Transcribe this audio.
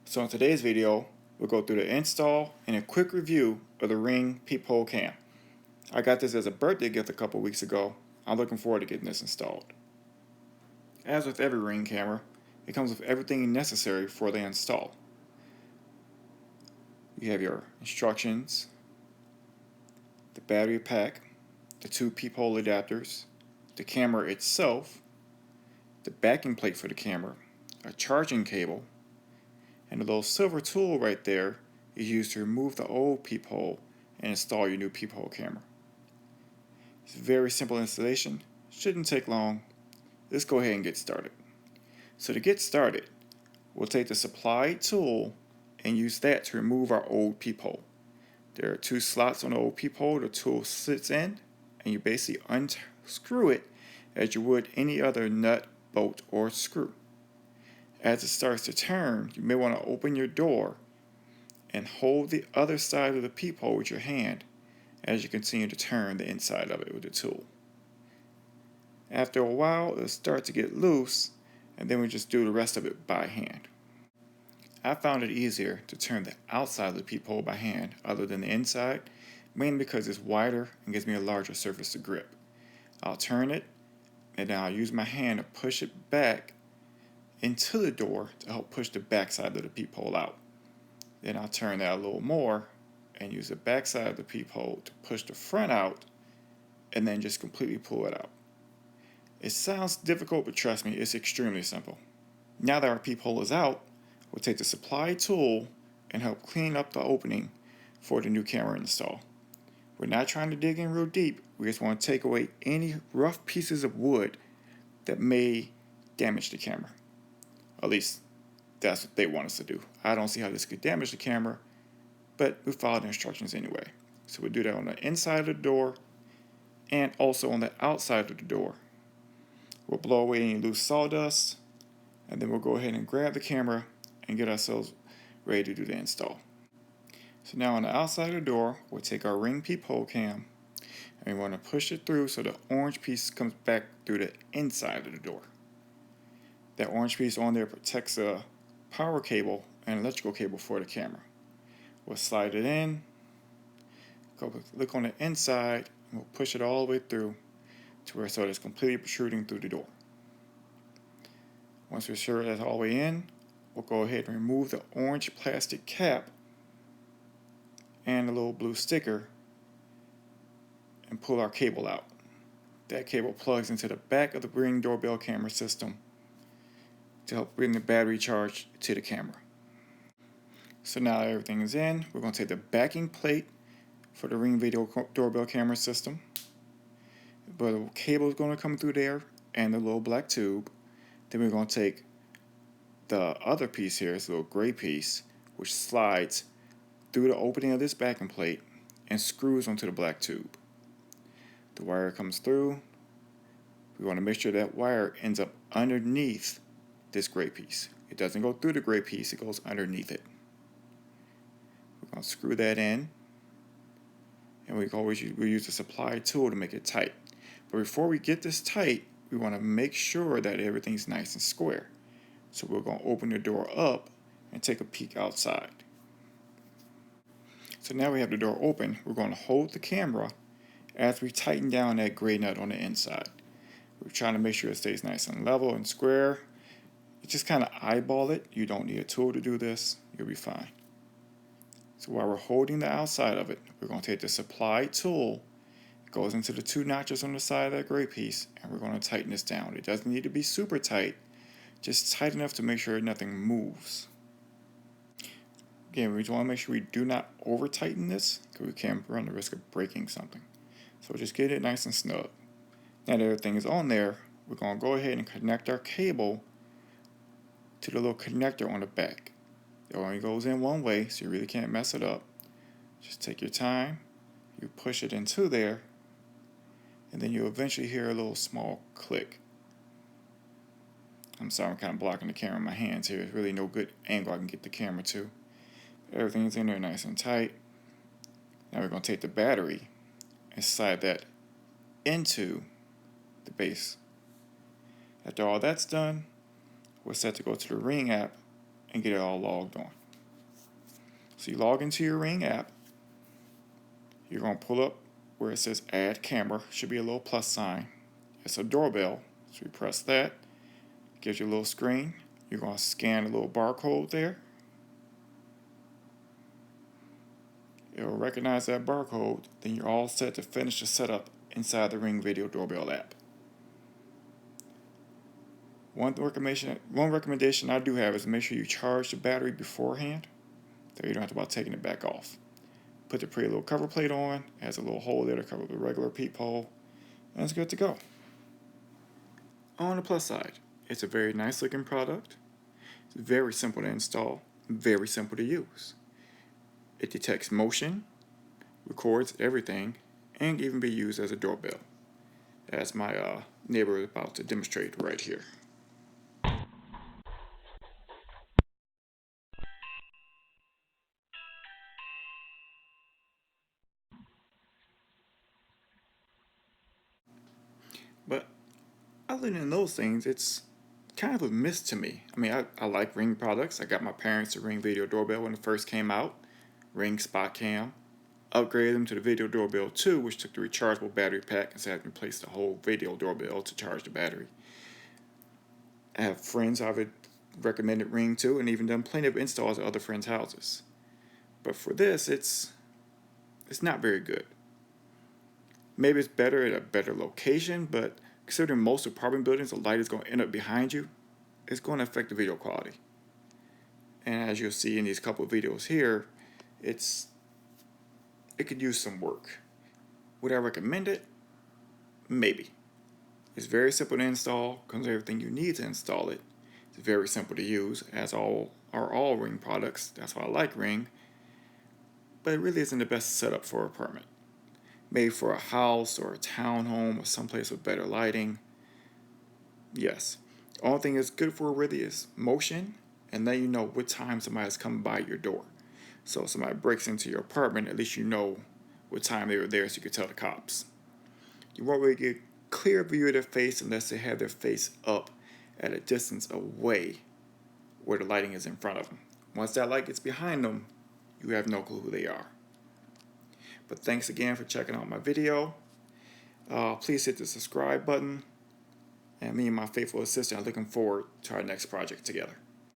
So in today's video, we'll go through the install and a quick review of the Ring Peephole cam. I got this as a birthday gift a couple weeks ago. I'm looking forward to getting this installed. As with every Ring camera, it comes with everything necessary for the install. You have your instructions, the battery pack, the two peephole adapters, the camera itself, the backing plate for the camera, a charging cable, and the little silver tool right there is used to remove the old peephole and install your new peephole camera. It's a very simple installation, shouldn't take long. Let's go ahead and get started. So to get started, we'll take the supplied tool and use that to remove our old peephole. There are two slots on the old peephole the tool sits in, and you basically unscrew it as you would any other nut, bolt, or screw. As it starts to turn, you may want to open your door and hold the other side of the peephole with your hand as you continue to turn the inside of it with the tool. After a while, it'll start to get loose, and then we just do the rest of it by hand. I found it easier to turn the outside of the peephole by hand other than the inside, mainly because it's wider and gives me a larger surface to grip. I'll turn it, and then I'll use my hand to push it back into the door to help push the back side of the peephole out. Then I'll turn that a little more and use the back side of the peephole to push the front out, and then just completely pull it out. It sounds difficult, but trust me, it's extremely simple. Now that our peephole is out, we'll take the supplied tool and help clean up the opening for the new camera install. We're not trying to dig in real deep, we just want to take away any rough pieces of wood that may damage the camera. At least that's what they want us to do. I don't see how this could damage the camera, but we follow the instructions anyway. So we'll do that on the inside of the door and also on the outside of the door. We'll blow away any loose sawdust, and then we'll go ahead and grab the camera and get ourselves ready to do the install. So now on the outside of the door, we'll take our Ring Peephole cam and we want to push it through so the orange piece comes back through the inside of the door. That orange piece on there protects a power cable and electrical cable for the camera. We'll slide it in, go look on the inside, and we'll push it all the way through to where so it's completely protruding through the door. Once we're sure that's all the way in, we'll go ahead and remove the orange plastic cap and the little blue sticker and pull our cable out. That cable plugs into the back of the Ring doorbell camera system to help bring the battery charge to the camera. So now that everything is in, we're going to take the backing plate for the Ring video doorbell camera system. But the cable is going to come through there and the little black tube. Then we're going to take the other piece here, this little gray piece, which slides through the opening of this backing plate and screws onto the black tube. The wire comes through. We want to make sure that wire ends up underneath this gray piece. It doesn't go through the gray piece, it goes underneath it. We're going to screw that in, and we use a supplied tool to make it tight. But before we get this tight, we want to make sure that everything's nice and square. So we're going to open the door up and take a peek outside. So now we have the door open, we're going to hold the camera as we tighten down that gray nut on the inside. We're trying to make sure it stays nice and level and square. You just kind of eyeball it. You don't need a tool to do this. You'll be fine. So while we're holding the outside of it, we're going to take the supplied tool. It goes into the two notches on the side of that gray piece, and we're going to tighten this down. It doesn't need to be super tight, just tight enough to make sure nothing moves. Again, we just want to make sure we do not over tighten this because we can run the risk of breaking something. So just get it nice and snug. Now that everything is on there, we're going to go ahead and connect our cable to the little connector on the back. It only goes in one way, so you really can't mess it up. Just take your time, you push it into there, and then you'll eventually hear a little small click. I'm sorry, I'm kind of blocking the camera in my hands here. There's really no good angle I can get the camera to. Everything's in there nice and tight. Now we're going to take the battery and slide that into the base. After all that's done, we're set to go to the Ring app and get it all logged on. So you log into your Ring app. You're going to pull up where it says Add Camera. Should be a little plus sign. It's a doorbell. So you press that. Gives you a little screen. You're going to scan a little barcode there. It'll recognize that barcode. Then you're all set to finish the setup inside the Ring Video Doorbell app. One recommendation I do have is make sure you charge the battery beforehand. So you don't have to worry about taking it back off. Put the pretty little cover plate on. It has a little hole there to cover the regular peephole. And it's good to go. On the plus side, it's a very nice looking product. It's very simple to install, very simple to use. It detects motion, records everything, and can even be used as a doorbell, as my neighbor is about to demonstrate right here. But other than those things, it's kind of a miss to me. I mean, I like Ring products. I got my parents a Ring Video Doorbell when it first came out, Ring Spot Cam. Upgraded them to the Video Doorbell 2, which took the rechargeable battery pack instead of having to replace the whole video doorbell to charge the battery. I have friends I've recommended Ring to, and even done plenty of installs at other friends' houses. But for this, it's not very good. Maybe it's better at a better location, but considering most apartment buildings, the light is going to end up behind you, it's going to affect the video quality. And as you'll see in these couple of videos here, it could use some work. Would I recommend it? Maybe. It's very simple to install, comes with everything you need to install it. It's very simple to use, as all Ring products. That's why I like Ring. But it really isn't the best setup for an apartment. Maybe for a house or a townhome or someplace with better lighting. Yes. The only thing it's good for really is motion, and then you know what time somebody's coming by your door. So if somebody breaks into your apartment, at least you know what time they were there so you can tell the cops. You won't really get a clear view of their face unless they have their face up at a distance away where the lighting is in front of them. Once that light gets behind them, you have no clue who they are. But thanks again for checking out my video. Please hit the subscribe button. And me and my faithful assistant are looking forward to our next project together.